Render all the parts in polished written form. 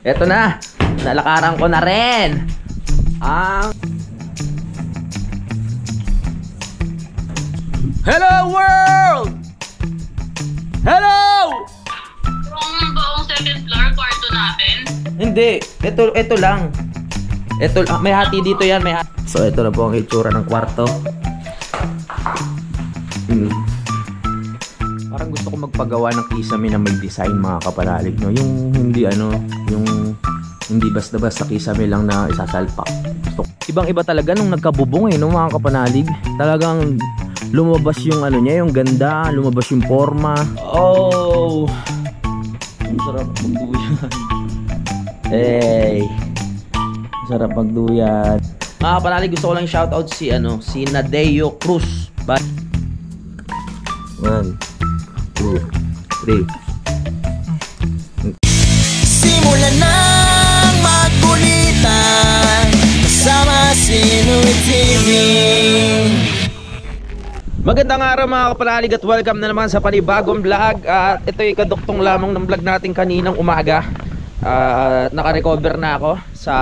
Eto na, nalakaran ko na rin ang Hello World! Hello! Yung buong second floor, kwarto natin. Hindi, ito lang. Ito, may hati dito yan, may hati. So ito na po ang itsura ng kwarto. Parang gusto ko magpagawa ng kisame na may design, mga kapanalig, no? Yung hindi yung hindi basta-basta kisame lang na isasalpak. Ibang-iba talaga nung nagkabubong no, mga kapanalig. Talagang lumabas yung niya, yung ganda, lumabas yung forma. Oh! Ang sarap magduyan. Hey! Ang sarap magduyan. Mga kapanalig, gusto ko lang shoutout si Nadeo Cruz. Bye! 1, 2, 3. Simulan ng magkulitan kasama si Nuit TV. Magandang araw mga kapanalig at welcome na naman sa panibagong vlog. At ito yung kaduktong lamang ng vlog natin kaninang umaga. Naka-recover na ako sa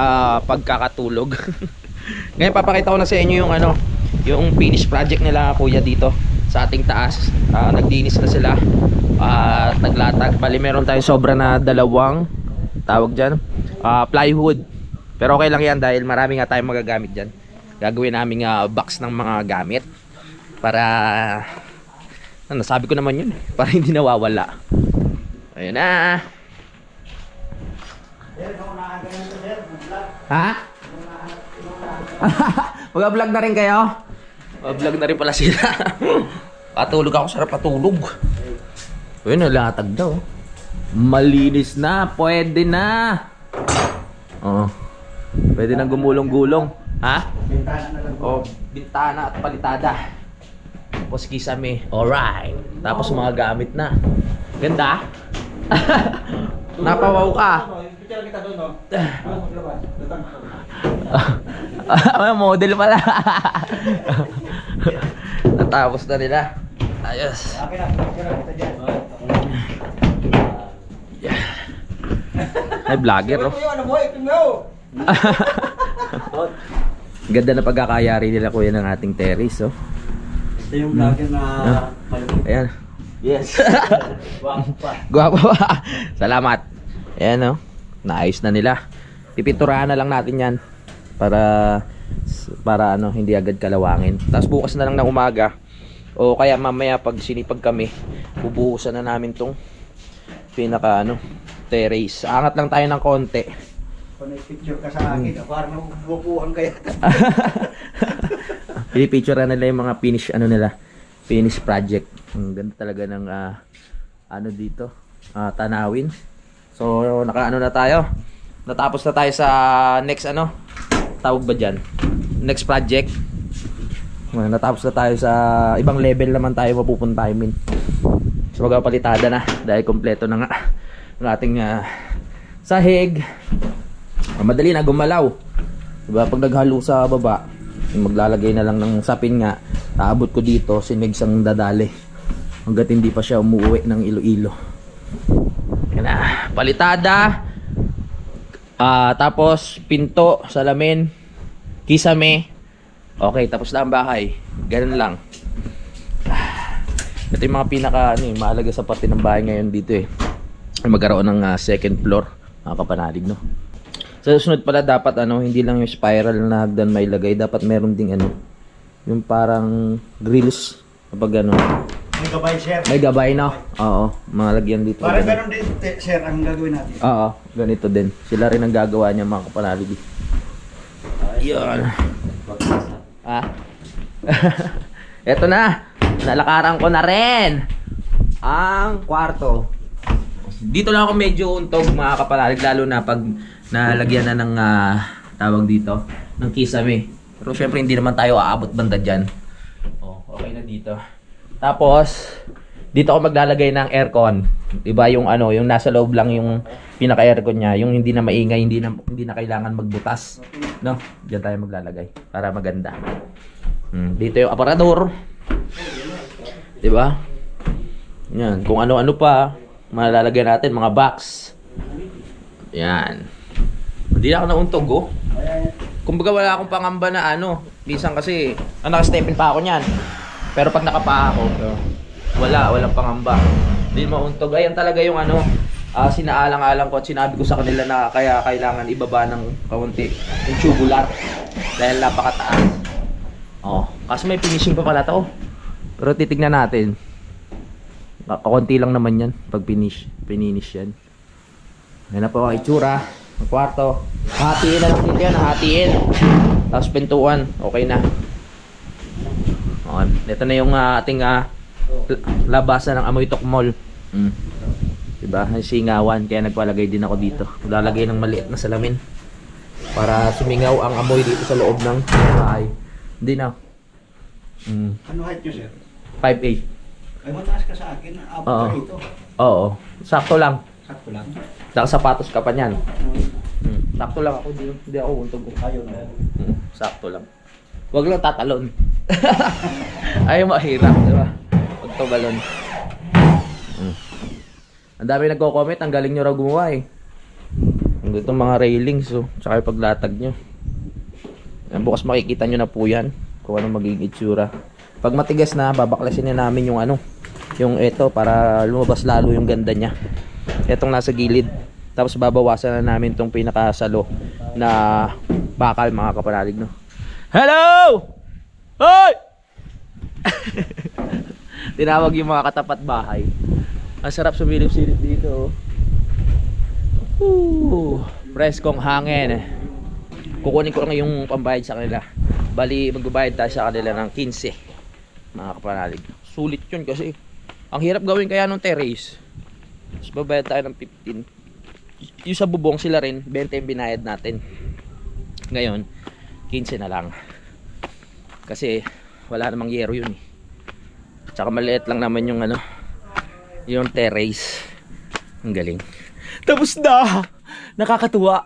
pagkakatulog. Ngayon papakita ko na sa inyo yung finish project nila kuya dito sa ating taas. Nagdinis na sila at naglatag. Bali meron tayong sobra na dalawang tawag dyan plywood. Pero okay lang yan dahil marami nga tayong magagamit dyan. Gagawin namin box ng mga gamit para sabi ko naman yun para hindi nawawala. Ayun na. Ha? Mag-vlog na rin kayo? Mag-vlog na rin pala sila. Patulog ako, sarap patulog. Ayun, nalatag daw. Malinis na, pwede na. Oo. Pwede nang gumulong-gulong. Ha? Bintana na lang. Oh, bintana at palitada. Tapos kisame. Alright. Tapos mga gamit na. Ganda. Napawaw ka. Picture kita doon, no? Model pala. Natapos na nila. Ayos. Ay, vlogger, no? Ganda na pagkakayari nila kuya ng ating terrace, oh. Ito yung vlogger na ayan. Yes. Guwapo pa. Guwapo pa. Salamat. Ayan, no? Naayos na nila. Pipinturahan na lang natin yan para hindi agad kalawangin. Tapos bukas na lang ng umaga o kaya mamaya pag sinipag kami, bubuhusan na namin tong pinaka terrace. Angat lang tayo ng konti. Kung picture ka sa akin, parang nabubuhan kaya. Pipicture nila yung mga finish project. Ang ganda talaga ng dito, tanawin. So na tayo. Natapos na tayo sa next tawag ba dyan? Next project. Natapos na tayo sa ibang level naman tayo mapupuntahin. So magpapalitada na dahil kompleto na nga ang ating sahig. Madali na gumalaw. Diba pag naghalo sa baba, maglalagay na lang ng sapin nga. Taabot ko dito, sinigsang dadali hanggat hindi pa siya umuwi ng Iloilo. Yan na, palitada. Tapos pinto, salamin, kisame. Okay, tapos na ang bahay. Ganun lang. Ito yung mga pinaka mahalaga sa parte ng bahay ngayon dito magkaroon ng second floor, mga kapanalig, no? Sa susunod pala dapat hindi lang yung spiral na hagdan may lagay, dapat meron ding yung parang grills kapag May gabay, sir. may gabay, no? Oo, mga lagyan dito. Parang ganun din, sir, ang gagawin natin. Oo, ganito din. Sila rin ang gagawa niya, mga kapanalig. Yun. Eto na, nalakaran ko na rin ang kwarto. Dito lang ako medyo untog, mga kapanalig, lalo na pag nalagyan na ng tawag dito ng kisame. Pero syempre hindi naman tayo aabot banda dyan. Okay na dito. Tapos dito ako maglalagay ng aircon. Diba yung yung nasa loob lang yung pinaka-aircon niya, yung hindi na maingay, hindi na kailangan magbutas, no? Diyan tayo maglalagay para maganda. Dito yung aparador. Diba? Yan, kung ano-ano pa malalagay natin, mga box. Yan. Hindi na ako nauntog, oh. Kumbaga wala akong pangamba na ano. Minsan kasi, naka-stepin pa ako niyan. Pero pag nakapa ako, walang pangamba. Hindi mauntog. Ayan talaga yung ano, sinaalang-alang ko at sinabi ko sa kanila na kaya kailangan ibaba ng kaunti yung tubular. Dahil napakataas. Oh, kasi may finishing pa pala to. Pero titignan natin. Kakunti lang naman yan pag finish yan. Yan na po ang itsura ng kwarto. Hatiin na lang dito yan, hatiin. Tapos pintuan, okay na. Ito na yung ating labasan ng Amoy Tokmol. Diba? Singawan, kaya nagpalagay din ako dito. Lalagay ng maliit na salamin para sumingaw ang amoy dito sa loob ng bahay. Hindi na. Ano height nyo, sir? 5'8". Ay, mataas ka sa akin. Abot ka rito. Oo. Sakto lang. Sakto lang. Nakasapatos ka pa niyan. Sakto lang ako. Hindi ako untog. Ayaw na. Sakto lang. Huwag lang tatalon. Ayaw mahirap, di ba? Huwag tumalon. Ang dami nagko-comment, ang galing nyo raw gumawa eh. Itong mga railings, tsaka yung paglatag nyo. Bukas makikita nyo na po yan kung ano magiging itsura. Pag matigas na, babaklasin na namin yung ano, yung ito para lumabas lalo yung ganda niya. Itong nasa gilid. Tapos babawasan na namin itong pinakasalo na bakal, mga kapanalig, no? Hello! Hoy! Tinawag yung mga katapat bahay. Ang sarap sumilip-silip dito. Preskong hangin. Kukunin ko lang yung pambayad sa kanila. Bali, magbabayad tayo sa kanila ng 15. Mga kapanalig. Sulit yun kasi ang hirap gawin kaya nung terrace. Tapos babayad tayo ng 15. Yung sa bubong sila rin 20 yung binayad natin. Ngayon 15 na lang. Kasi wala namang yero yun eh. Tsaka maliit lang naman yung ano, yung terrace. Ang galing. Tapos na! Nakakatuwa.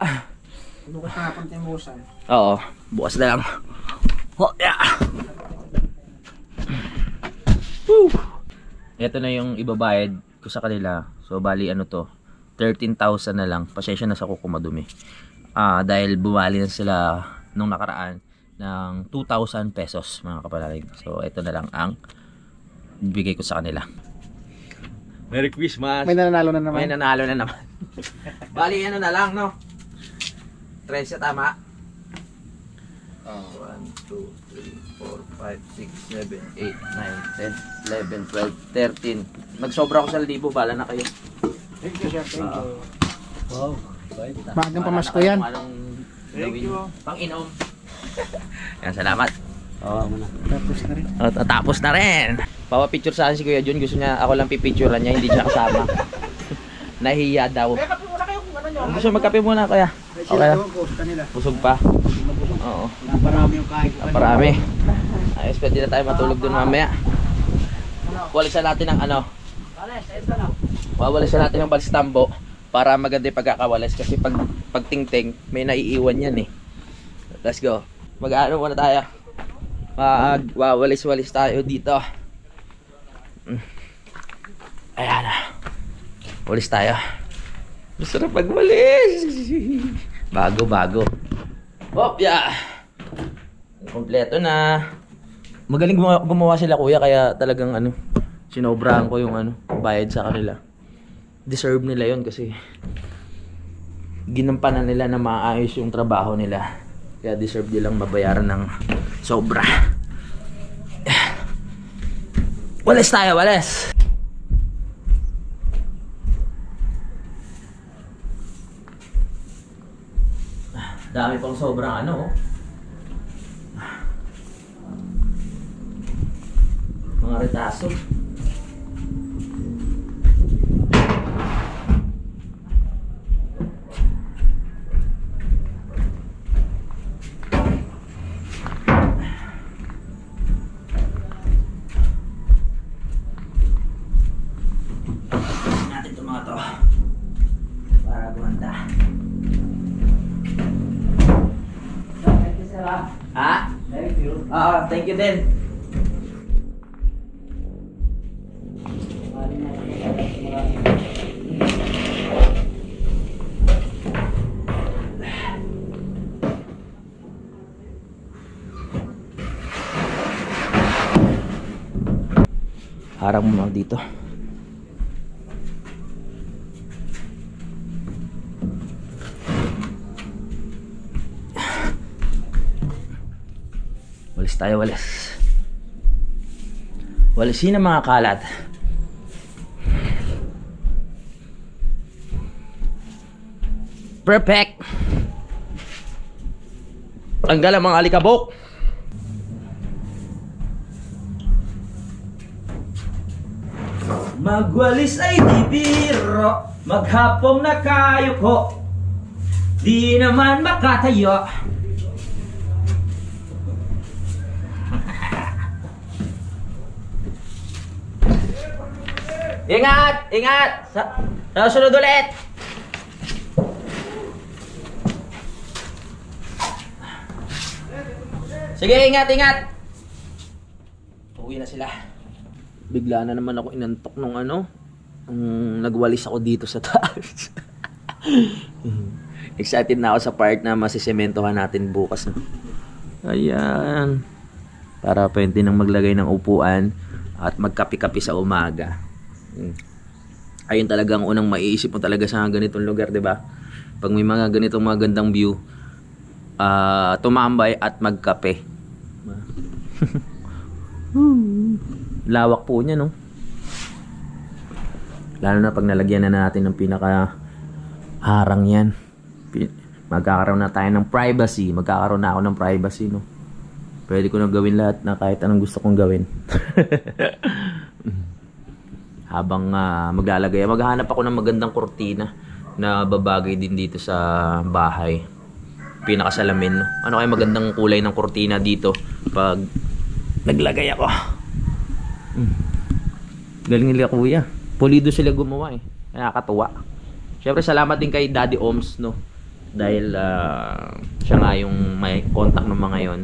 Bukas na kontimusan. Oo, bukas na lang. Oh, yeah. Woo. Ito na yung ibabayad ko sa kanila. So bali ano to, 13,000 na lang. Pasensya na sa kuko madumi. Dahil bumali na sila nung nakaraan ng 2,000 pesos, mga kapanalig. So ito na lang ang bigay ko sa kanila. Merry Christmas. May nanalo na naman. May nanalo na naman. Bali ano na lang, no? 13 tama? 1, 2, 3, 4, 5, 6, 7, 8, 9, 10, 11, 12, 13. Magsobra ako sa 1,000, bala na kayo. Thank you, sir. Thank you. Wow. Bagang pamasko yan. Thank you. Pang-inom. Yan, salamat. Tapos na rin. Tapos na rin. Papa-picture sa akin si Kuya John. Gusto niya, ako lang pipicturean niya. Hindi siya kasama. Nahiya daw. Kape muna kayo kung ano nyo. Gusto magkape muna, Kuya. Okay na. Busog pa. Oo. Naparami yung kain ko. Naparami. Ayos, pwede na tayo matulog dun mamaya. Walisan natin ng ano. Wawalisan natin ng balstambo para maganda yung pagkakawalis. Kasi pag tingting, may naiiwan yan eh. Let's go. Mag-ano muna tayo. Wawalis-walis tayo dito. Ayan na. Walis tayo. Masarap magwalis. Bago. Hop, yeah. Kompleto na. Magaling gumawa sila, kuya, kaya talagang ano, sinobrahan ko yung ano, bayad sa kanila. Deserve nila yon kasi ginampanan nila na maayos yung trabaho nila. Kaya deserve nilang mabayaran ng sobra. Walis tayo, walis! Dami pang sobrang ano, mga retaso. Natin itong mga to para buhanda. Ha? Thank you. Thank you din. Harang mo dito. Walis tayo, walis. Walisin ang mga kalat. Perfect. Tanggal ang mga alikabok. Magwalis ay di biro, maghapong nakayuko, di naman makatayo. Ingat! Ingat! Sa sunod ulit! Sige, ingat! Ingat! Uwi na sila. Bigla na naman ako inantok nung nagwalis ako dito sa taas. Excited na ako sa part na masisementohan natin bukas. No? Ayan. Para pwede nang maglagay ng upuan at magkapi-kapi sa umaga. Ayun talagang unang maiisip mo talaga sa ganitong lugar, 'di ba? Pag may mga ganitong magandang view, tumambay at magkape. Lawak po niya, no? Lalo na pag nalagyan na natin ng pinaka harang yan. Magkakaroon na tayo ng privacy. Magkakaroon na ako ng privacy, no? Pwede ko na gawin lahat na kahit anong gusto kong gawin. Habang maglalagay, maghahanap ako ng magandang kurtina na babagay din dito sa bahay. Pinakasalamin, no? Ano kaya magandang kulay ng kurtina dito pag naglagay ako? Galing nila kuya. Pulido sila gumawa eh. Nakakatuwa. Syempre salamat din kay Daddy Oms, no? Dahil siya nga yung may contact ng mga yon.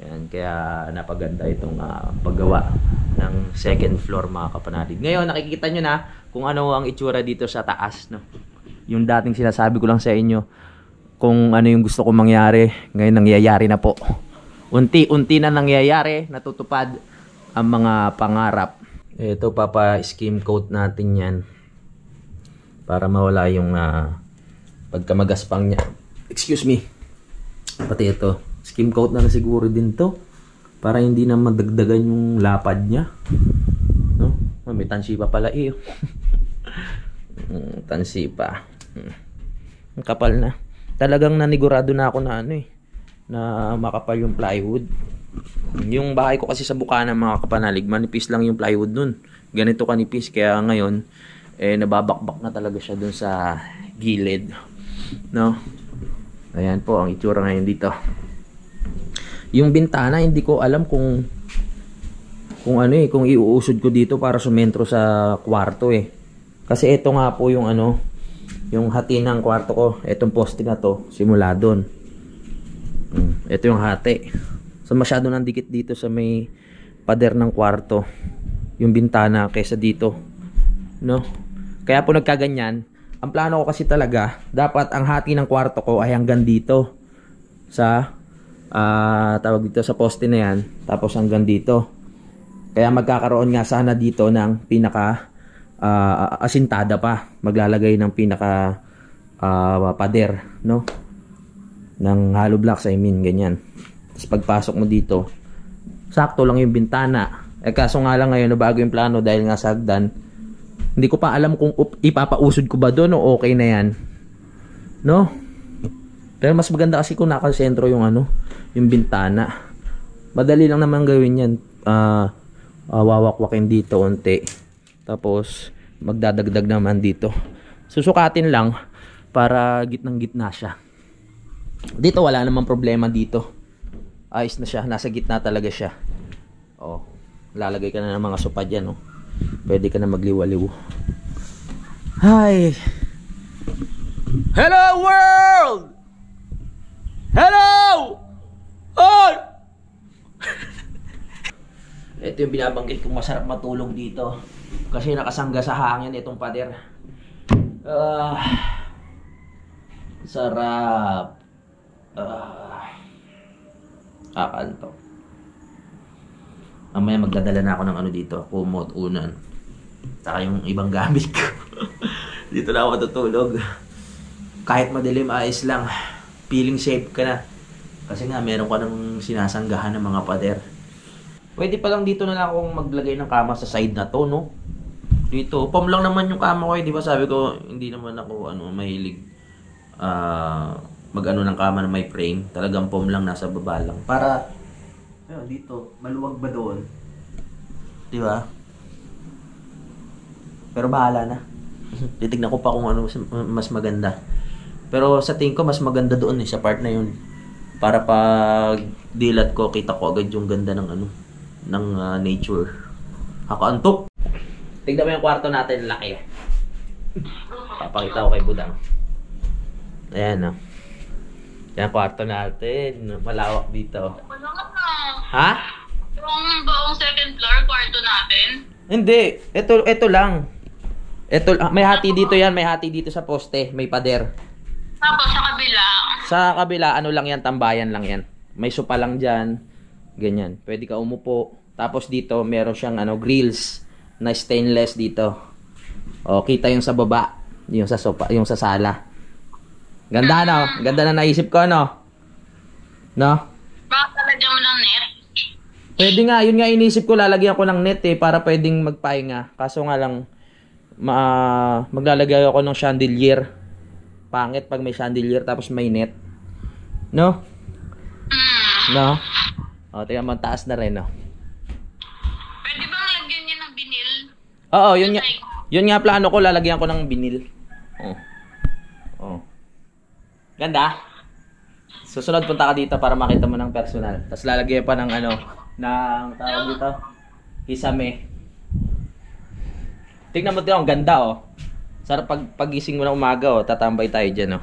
Yan, kaya napaganda itong paggawa ng second floor, mga kapanalig. Ngayon nakikita nyo na kung ano ang itsura dito sa taas, no? Yung dating sinasabi ko lang sa inyo kung ano yung gusto kong mangyari, ngayon nangyayari na po. Unti-unti na nangyayari, natutupad ang mga pangarap. Ito, papa-skim coat natin yan para mawala yung pagkamagaspang niya. Excuse me. Pati ito, skim coat na siguro din to para hindi na madagdagan yung lapad niya, no? May tansi pa pala eh. Tansi pa. Ang kapal na. Talagang nanigurado na ako na na makapal yung plywood. Yung bahay ko kasi sa Bukana, mga kapanalig, manipis lang yung plywood nun. Ganito kanipis, kaya ngayon nababakbak na talaga siya dun sa gilid, no? Ayan po ang itsura ngayon dito. Yung bintana, hindi ko alam kung kung iuusod ko dito para sumentro sa kwarto eh. Kasi ito nga po yung yung hati ng kwarto ko. Etong poste na to, simula doon. Ito yung hati. So masyado nang dikit dito sa may pader ng kwarto yung bintana kaysa dito, no? Kaya po nagkaganyan. Ang plano ko kasi talaga, dapat ang hati ng kwarto ko ay hanggang dito sa tawag dito sa poste na yan, tapos hanggang dito. Kaya magkakaroon nga sana dito ng pinaka asintada pa, maglalagay ng pinaka pader, no? Ng hollow blocks, I mean, ganyan. Tapos pagpasok mo dito, sakto lang yung bintana. Kaso nga lang ngayon, bago yung plano dahil nga sa hagdan, hindi ko pa alam kung ipapausod ko ba doon o okay na yan, no? Pero mas maganda kasi kung nakasentro yung yung bintana. Madali lang naman gawin yan. Wawakwakin dito unti, tapos magdadagdag naman dito. Susukatin lang para gitnang gitna siya. Dito wala namang problema dito. Ayos na siya, nasa gitna talaga siya. Oh, lalagay ka na ng mga sopa dyan, oh. Pwede ka na magliwaliw. Hi! Hello world! Hello! Hi! Ito yung binabanggit kong masarap matulog dito. Kasi nakasangga sa hangin itong pader. Sarap. Kakanto. Mamaya magdadala na ako ng ano dito, kumot, unan. Saka yung ibang gamit ko. Dito na ako matutulog. Kahit madilim, ayos lang. Feeling safe ka na. Kasi nga, meron ka ng sinasanggahan ng mga pader. Pwede pa lang dito na lang akong maglagay ng kama sa side na to, no? Dito, pom lang naman yung kama ko eh. Di ba sabi ko, hindi naman ako mahilig mag-ano ng kama na may frame. Talagang pom lang, nasa baba lang. Para, ayun, dito, maluwag ba doon? Di ba? Pero bahala na. Titignan ko pa kung ano mas maganda. Pero sa tingin ko, mas maganda doon sa part na yun. Para pag dilat ko, kita ko agad yung ganda ng ng nature. Hakaantok. Tignan mo yung kwarto natin, laki. Papakita ko kay Budang. Ayan, Yan kwarto natin. Malawak dito. Wala na. Ha? Yung buong second floor, kwarto natin. Hindi. Ito lang. May hati dito yan. May hati dito sa poste. May pader. Tapos sa kabila. Sa kabila, ano lang yan, tambayan lang yan. May sopa lang dyan. Ganyan. Pwede ka umupo. Tapos dito, meron siyang grills na stainless dito. O, kita yung sa baba. Yung sa sopa, yung sa sala. Ganda, no? Ganda na naisip ko, no? No? Baka talagyan mo ng net. Pwede nga. Yun nga inisip ko, lalagyan ko ng net para pwedeng magpahinga. Kaso nga lang, maglalagay ako ng chandelier. Pangit pag may chandelier tapos may net. No? No? O, tingnan mo, taas na rin, no? Pwede bang lagyan niya ng binil? Oo, yun nga plano ko, lalagyan ko ng binil. Oh. Ganda. Susunod punta ka dito para makita mo ng personal. Tapos lalagyan pa ng ng tawag dito, kisame. Tingnan mo dito, ang ganda, Sarap pagising mo ng umaga, tatambay tayo dyan,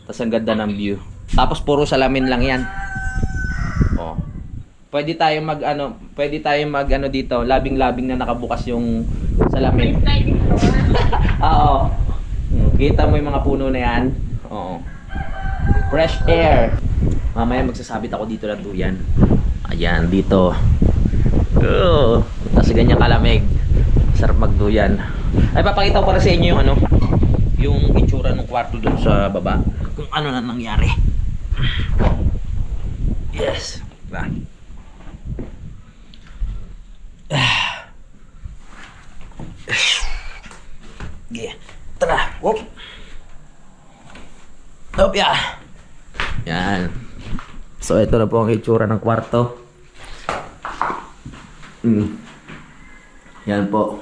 Tapos ang ganda ng view. Tapos puro salamin lang yan. Pwede tayo mag dito, labing-labing na nakabukas yung salamin. Oo. Kita mo yung mga puno na yan. Oo. Fresh air. Mamaya magsasabit ako dito ng duyan. Ayan, dito. Tapos ganyan kalamig. Sarap magduyan. Ay, papakita ko para sa inyo yung itsura ng kwarto doon sa baba. Kung ano na nangyari. Yes. Diba? Yeah. Tara. Whoop. Yeah. Yan. So, ito na po ang itsura ng kwarto. Yan po.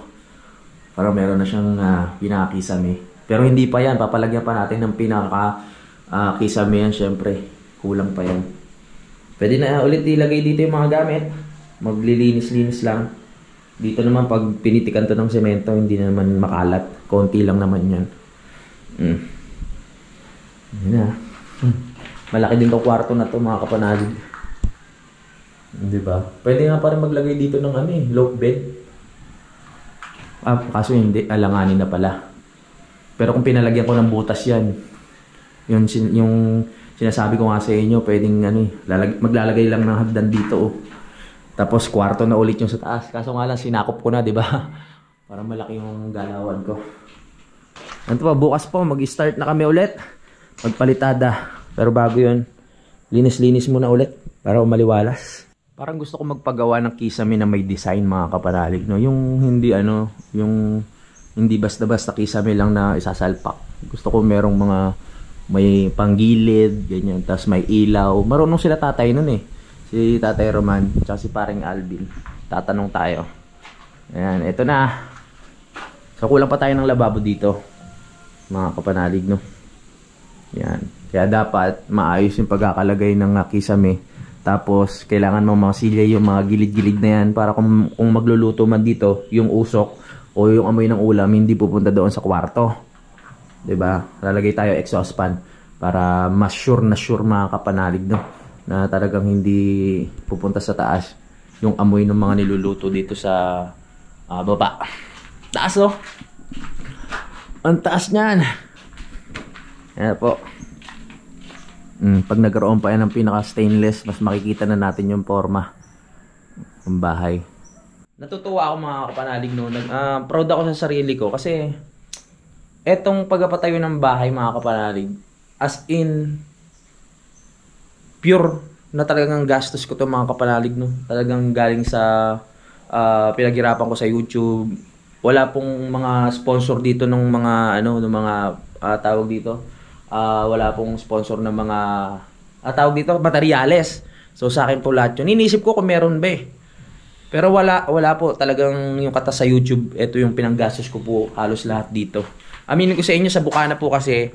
Parang meron na siyang pinakakisame. Pero hindi pa yan. Papalagyan pa natin ng pinaka-kisame yan. Syempre, kulang pa yan. Pwede na ulit ilagay dito yung mga gamit. Maglilinis-linis lang. Dito naman, pag pinitikan to ng semento, hindi na naman makalat. Konti lang naman yan. Yan na. Malaki din tong kwarto na to, mga kapanalig. Diba? Pwede nga parang maglagay dito ng loaf bed. Kaso hindi, alanganin na pala. Pero kung pinalagyan ko ng butas yan, yung sinasabi ko nga sa inyo, pwedeng maglalagay lang ng hagdan dito. Tapos kwarto na ulit yung sa taas. Kaso nga lang sinakop ko na, di ba? Para malaki yung galawan ko. Ano pa, bukas po mag-start na kami ulit. Magpalitada. Pero bago yun, linis-linis muna ulit para umaliwalas. Parang gusto ko magpagawa ng kisame na may design, mga kapanalig, no? Yung hindi yung hindi basta-basta kisame lang na isasalpak. Gusto ko merong mga may panggilid, ganyan, tapos may ilaw. Marunong sila tatay nun si Tatay Roman, tsaka si paring Alvin. Tatanong tayo. Ayan, ito na. So kulang pa tayo ng lababo dito, mga kapanalig, no? Yan. Kaya dapat maayos yung pagkakalagay ng kisame. Tapos kailangan mo masilya yung mga gilid-gilid na yan para kung magluluto man dito, yung usok o yung amoy ng ulam hindi pupunta doon sa kwarto. 'Di ba? Lalagay tayo exhaust fan para mas sure mga kapanalig, no, na talagang hindi pupunta sa taas yung amoy ng mga niluluto dito sa baba. Taas, oh. Ang taas niyan. Ayan po. Pag nagkaroon pa yan ng pinaka-stainless, mas makikita na natin yung forma ng bahay. Natutuwa ako mga kapanalig no. Proud ako sa sarili ko kasi etong pagpapatayo ng bahay mga kapanalig, as in pure na talagang gastos ko to mga kapanalig no. Talagang galing sa pinaghirapan ko sa YouTube. Wala pong mga sponsor dito ng mga tawag dito. Wala pong sponsor ng mga tawag dito materyales. So sa akin po lahat 'yun. Iniisip ko kung meron ba eh. Pero wala po talagang yung kata sa YouTube. Ito yung pinanggastos ko po halos lahat dito. Aminin ko sa inyo sa Bukana po kasi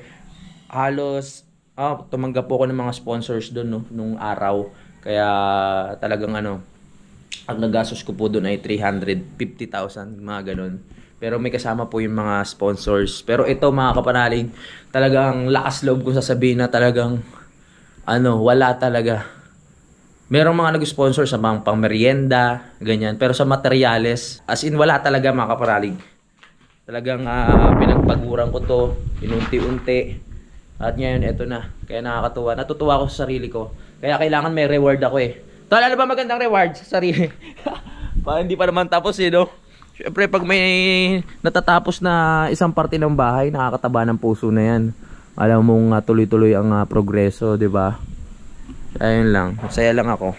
halos tumanggap po ako ng mga sponsors doon no nung araw. Kaya talagang ang nagastos ko po doon ay 350,000 mga ganun. Pero may kasama po yung mga sponsors. Pero ito mga kapanalig, talagang lakas loob ko sasabihin na talagang wala talaga. Merong mga nag-sponsor sa mga pang-merienda, ganyan. Pero sa materyales, as in wala talaga mga kapanalig. Talagang pinagpaguran ko to, inunti-unti. At ngayon, eto na. Kaya nakakatuwa. Natutuwa ako sa sarili ko. Kaya kailangan may reward ako eh. Tol, ano ba magandang reward sa sarili? Parang hindi pa naman tapos eh, no? Siyempre, pag may natatapos na isang parte ng bahay, nakakataba ng puso na yan. Alam mong tuloy-tuloy ang progreso, di ba? Ayun lang. Masaya lang ako.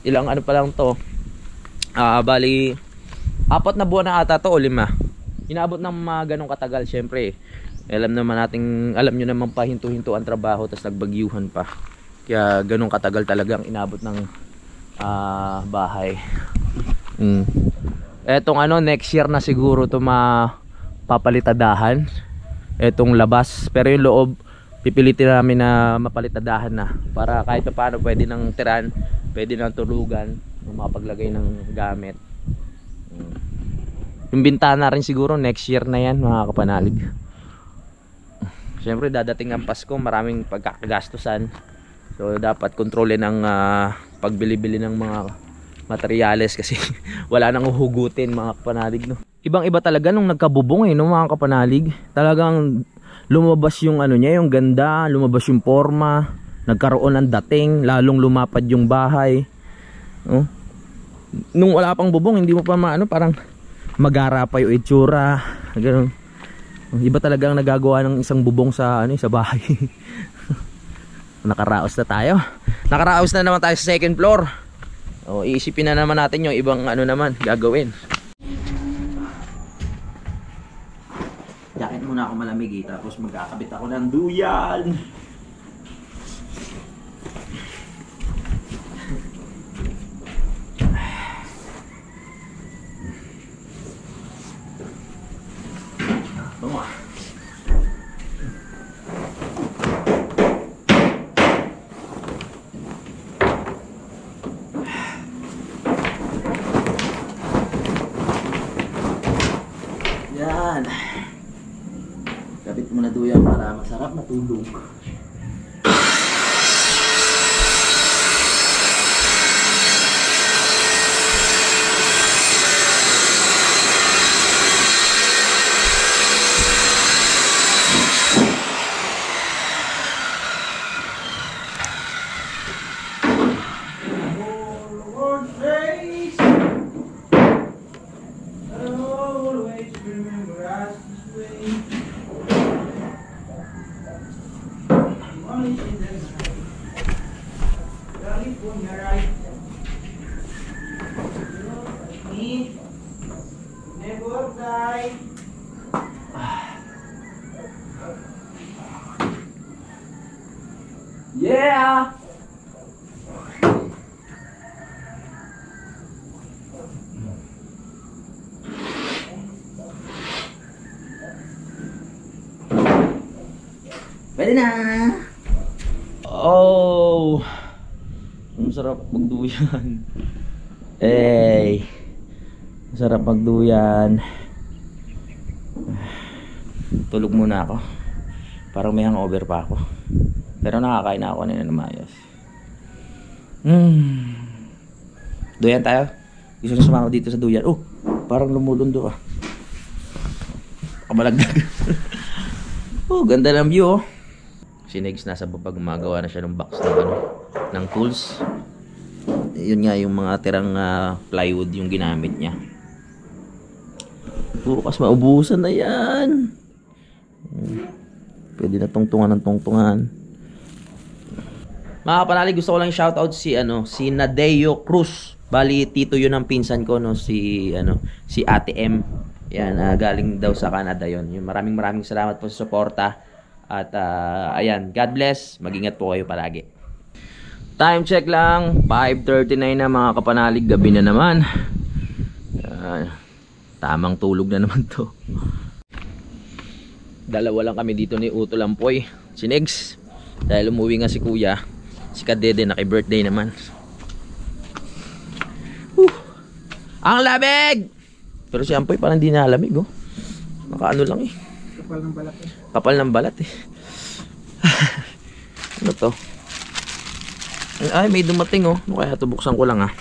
Ilang pa lang to. Bali, 4 na buwan na ata to o 5. Inabot ng mga ganong katagal, siyempre. Alam nyo naman pa hinto-hinto ang trabaho, tas nagbagyuhan pa. Kaya ganong katagal talagang inabot ng bahay. Etong next year na siguro to mapapalitadahan. Etong labas. Pero yung loob, pipilitin namin na mapalitadahan na. Para kahit pa paano pwede nang tiran, pwede nang tulugan, makapaglagay ng gamit. Yung bintana rin siguro next year na yan mga kapanalig. Siyempre dadating ang Pasko, maraming pagkakagastusan. So dapat kontrolin ang pagbili-bili ng mga materyales kasi wala nang uhugutin mga kapanalig no. Ibang-iba talaga nung nagkabubong no mga kapanalig. Talagang lumabas yung niya, yung ganda, lumabas yung forma, nagkaroon ng dating, lalong lumapad yung bahay. Nung wala pang bubong, hindi mo pa parang magara pa yung itsura. Ganun. Iba talagang nagagawa ng isang bubong sa sa bahay. Nakaraos na tayo. Nakaraos na naman tayo sa second floor. Iisipin na naman natin yung ibang naman gagawin. Jacket muna ako malamig tapos magkakabit ako ng duyan. Tama. Yan. Kapit mo na duyan para masarap matulog. Yeah. Pwede na. Oh. Ang sarap magduyan. Sarap magduyan. Tulog muna ako. Parang may hangover pa ako. Pero nakakain na ako kanina ng maayos. Duyan tayo. Gusto na sumama dito sa duyan. Oh, parang lumulundo ka. Kabalagdag. Oh, ganda ng view. Si Negs nasa baba, gumagawa na siya ng box ng ano, ng tools. Yun nga yung mga tirang plywood yung ginamit niya. Bukas maubusan na yan. Pwede na tungtungan ng tungtungan. Mga kapanalig, gusto ko lang shoutout si Nadeo Cruz. Bali tito yun ang pinsan ko, no, si Ate M. Yan, galing daw sa Canada yon. Maraming salamat po sa suporta. At ayan, God bless. Mag-ingat po kayo palagi. Time check lang, 5:39 na mga kapanalig, gabi na naman. Tamang tulog na naman to. Dalawa lang kami dito ni Uto Lampoy, si Negs. Dahil umuwi nga si Kuya, si Kadede naki-birthday naman. Ang lamig! Pero si Ampoy parang hindi nalamig, oh. Nakaano lang eh. Kapal ng balat eh. Kapal ng balat eh. Ano to? Ay, may dumating, oh. Ano kaya ito? Buksan ko lang, ah.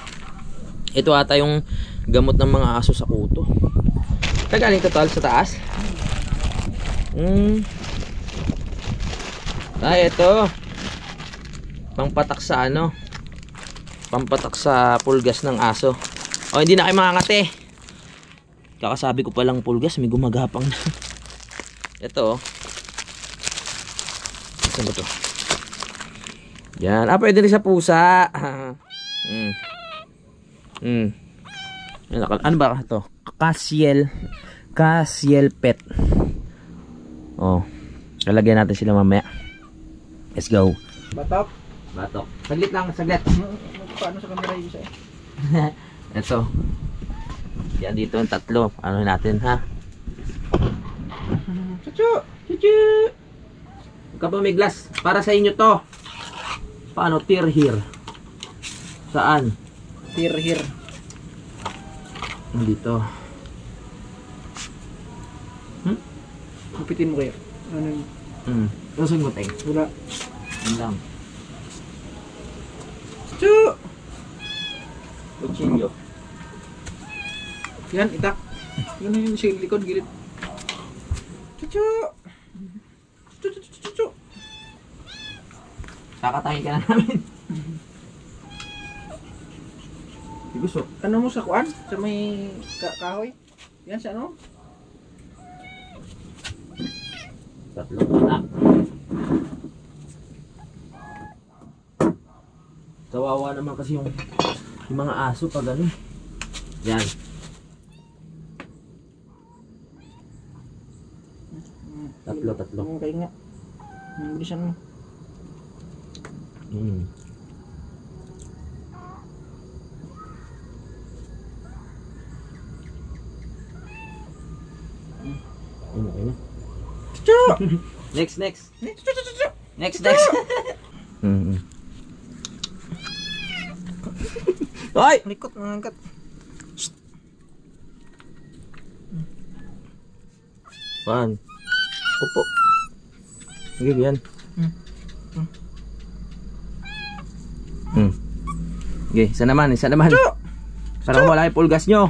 Ito ata yung gamot ng mga aso sa kuto. Tagaling total sa taas. Ay, ito. Pampatak sa ano? Pampatak sa pulgas ng aso. O, hindi na kayo makangate. Kakasabi ko palang pulgas, may gumagapang na. Ito, oh. Saan ba ito? Yan. Pwede rin sa pusa. Ano ba ito? Casiel pet. Oh. Lalagyan natin sila mamaya. Let's go. Batok. Saglit lang, saglit. Paano sa camera yung isa eh? Ito. Yan dito yung tatlo. Ano natin, ha? Chuchu! Kapag may glass, para sa inyo to. Paano? Tear here. Saan? Tear here. Dito. Kupitin mo kayo. Ano yun? Lusog mo, Teng. Wala. Yan lang. Chuchu! Kutsilyo. Yan, itak. Yan na yung silikon, gilid. Chuchu! Chuchu! Kakatayin ka na namin. Di gusto. Ano mo sa kuan? Sa may kahoy? Yan sa ano? Tatlo na. Kawawa naman kasi yung mga aso pag ano. Yan. Tatlo. Kaya nga. Bilisan mo. Okay na. Chuchu! Next. Chuchu! Next. Hoy! Likot, nangangkat. Pan. Opo. Sige, yan. Okay, isa naman. Parang wala yung pulgas nyo.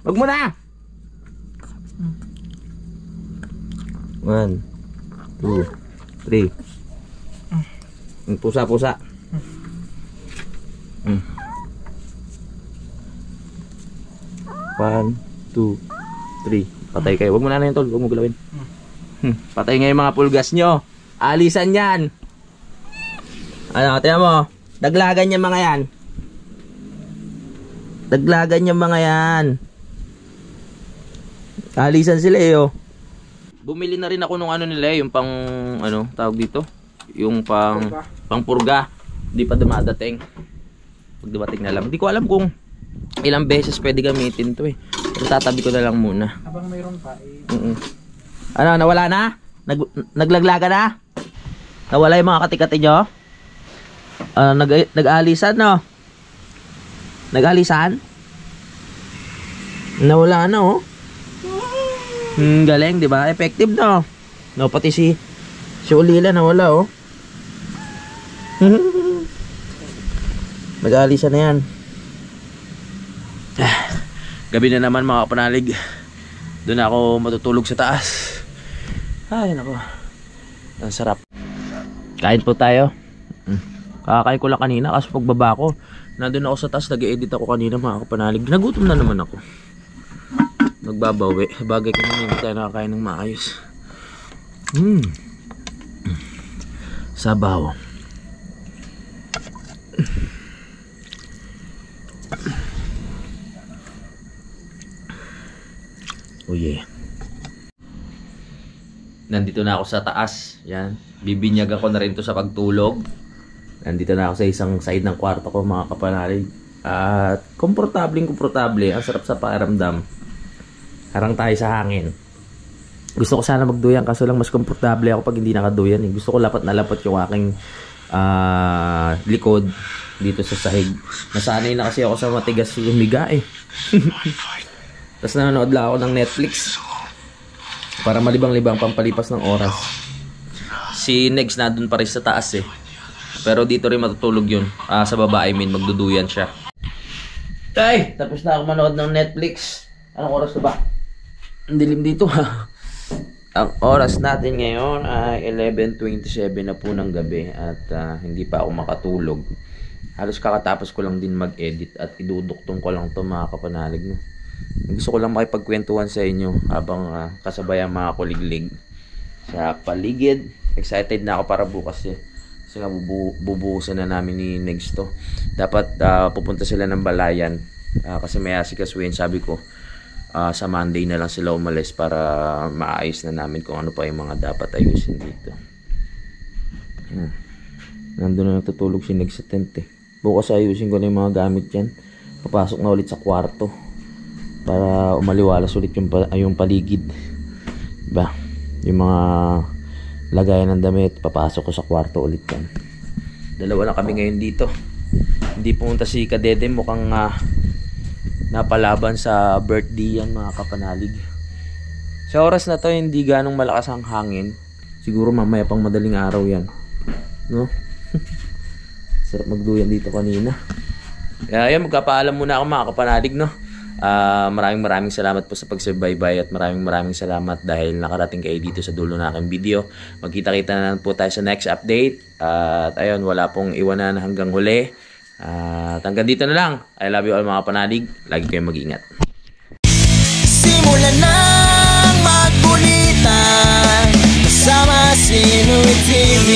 Wag mo na. 1, 2, 3. Pusa. 1, 2, 3. Patay kayo. Wag mo na yung tol. Wag mo galawin. Patay nga yung mga pulgas nyo. Alisan yan. Ano, tiyan mo. Daglagan yung mga yan. Alisan sila eh, oh. Bumili na rin ako nung ano nila, yung pang, ano, tawag dito? Yung pang purga. Hindi pa dumadating. Pag dumating na lang. Hindi ko alam kung ilang beses pwede gamitin to eh. Pero tatabi ko na lang muna. Habang mayroon pa eh. Ano, nawala na? Naglaglaga na? Nawala yung mga katikati nyo? Nag-alisan, no? Nag-alisan? Nawala na, oh. Galing, di ba? Effective, no? No, pati si Ulila nawala, oh. Nag-alisan na yan. Gabi na naman mga kapanalig. Doon ako matutulog sa taas. Ay, nako. Ang sarap. Kain po tayo. Kakakain ko lang kanina kasi pagbaba ko, nandun ako sa taas, nag-edit ako kanina mga kapanalig. Nagutom na naman ako. Nagbabawi. Bagay ko na hindi tayo nakakain ng maayos. Sabaw. Oh yeah. Nandito na ako sa taas. Yan. Bibinyag ako na rin to sa pagtulog. Nandito na ako sa isang side ng kwarto ko mga kapanalig. At komportable. Ang sarap sa pakiramdam. Harang tayo sa hangin. Gusto ko sana magduyan kaso lang mas komportable ako pag hindi nakaduyan. Gusto ko lapat na lapat yung aking likod dito sa sahig. Nasanay na kasi ako sa matigas humiga eh. Tapos nanonood lang ako ng Netflix para malibang-libang pampalipas ng oras. Si Negs na dun pa rin sa taas eh. Pero dito rin matutulog yun. Sa baba I mean magduduyan siya. Tay! Tapos na ako manood ng Netflix. Anong oras na ba? Ang dilim dito ha. Ang oras natin ngayon ay 11:27 na po ng gabi. At hindi pa ako makatulog. Halos kakatapos ko lang din mag-edit. At iduduktong ko lang to mga kapanalig no. Gusto ko lang makipagkwentuhan sa inyo habang kasabay ang mga kuliglig sa paligid. Excited na ako para bukas eh. Kasi nga bubuhusan na namin ni Negs to. Dapat pupunta sila ng Balayan kasi may asikasuhin. Sabi ko sa Monday na lang sila umalis para maayos na namin kung ano pa yung mga dapat ayusin dito. Nandun na natutulog si Negs sa tent eh. Bukas ayusin ko na yung mga gamit yan. Papasok na ulit sa kwarto para umaliwalas ulit yung paligid. Diba? Yung mga lagayan ng damit, papasok ko sa kwarto ulit yan. Dalawa na kami ngayon dito. Hindi pumunta si Kadede, mukhang napalaban sa birthday yan mga kapanalig. Sa oras na to hindi ganong malakas ang hangin. Siguro mamaya pang madaling araw yan, no? Sarap magduyan dito kanina. Kaya yan, magkapaalam muna ako mga kapanalig, no? Maraming salamat po sa pagsubaybay at maraming salamat dahil nakarating kayo dito sa dulo ng aking video. Magkita-kita na po tayo sa next update. At ayun, wala pong iwanan hanggang huli. At hanggang dito na lang. I love you all mga panalig. Lagi kayong mag-ingat. Simulan ng magkulitan kasama si Inuit TV.